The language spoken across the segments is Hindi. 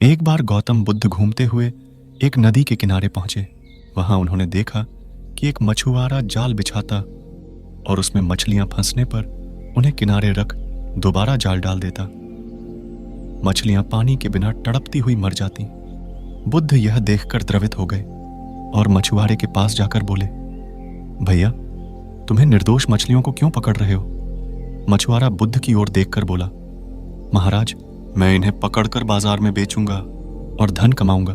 एक बार गौतम बुद्ध घूमते हुए एक नदी के किनारे पहुंचे। वहां उन्होंने देखा कि एक मछुआरा जाल बिछाता और उसमें मछलियां फंसने पर उन्हें किनारे रख दोबारा जाल डाल देता। मछलियां पानी के बिना तड़पती हुई मर जाती। बुद्ध यह देखकर द्रवित हो गए और मछुआरे के पास जाकर बोले, भैया, तुम्हें निर्दोष मछलियों को क्यों पकड़ रहे हो? मछुआरा बुद्ध की ओर देखकर बोला, महाराज, मैं इन्हें पकड़कर बाजार में बेचूंगा और धन कमाऊंगा।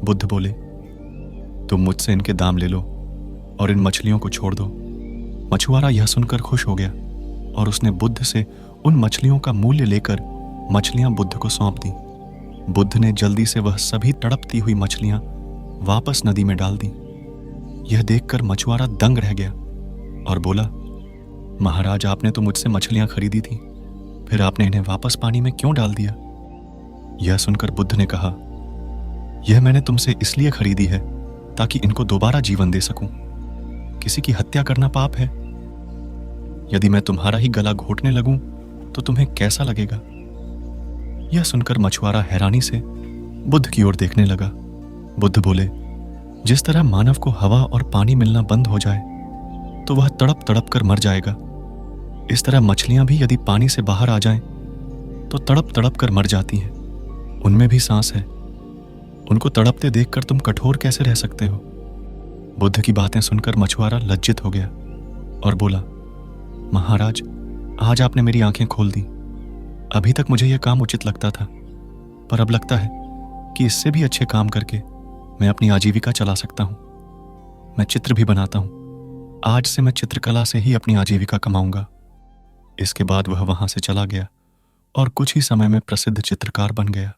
बुद्ध बोले, तुम मुझसे इनके दाम ले लो और इन मछलियों को छोड़ दो। मछुआरा यह सुनकर खुश हो गया और उसने बुद्ध से उन मछलियों का मूल्य लेकर मछलियां बुद्ध को सौंप दी। बुद्ध ने जल्दी से वह सभी तड़पती हुई मछलियां वापस नदी में डाल दी। यह देखकर मछुआरा दंग रह गया और बोला, महाराज, आपने तो मुझसे मछलियां खरीदी थी, फिर आपने इन्हें वापस पानी में क्यों डाल दिया? यह सुनकर बुद्ध ने कहा, यह मैंने तुमसे इसलिए खरीदी है ताकि इनको दोबारा जीवन दे सकूं। किसी की हत्या करना पाप है। यदि मैं तुम्हारा ही गला घोटने लगूं तो तुम्हें कैसा लगेगा? यह सुनकर मछुआरा हैरानी से बुद्ध की ओर देखने लगा। बुद्ध बोले, जिस तरह मानव को हवा और पानी मिलना बंद हो जाए तो वह तड़प तड़प कर मर जाएगा, इस तरह मछलियां भी यदि पानी से बाहर आ जाएं तो तड़प तड़प कर मर जाती हैं। उनमें भी सांस है। उनको तड़पते देखकर तुम कठोर कैसे रह सकते हो? बुद्ध की बातें सुनकर मछुआरा लज्जित हो गया और बोला, महाराज, आज आपने मेरी आंखें खोल दी। अभी तक मुझे यह काम उचित लगता था, पर अब लगता है कि इससे भी अच्छे काम करके मैं अपनी आजीविका चला सकता हूं। मैं चित्र भी बनाता हूं। आज से मैं चित्रकला से ही अपनी आजीविका कमाऊंगा। इसके बाद वह वहां से चला गया और कुछ ही समय में प्रसिद्ध चित्रकार बन गया।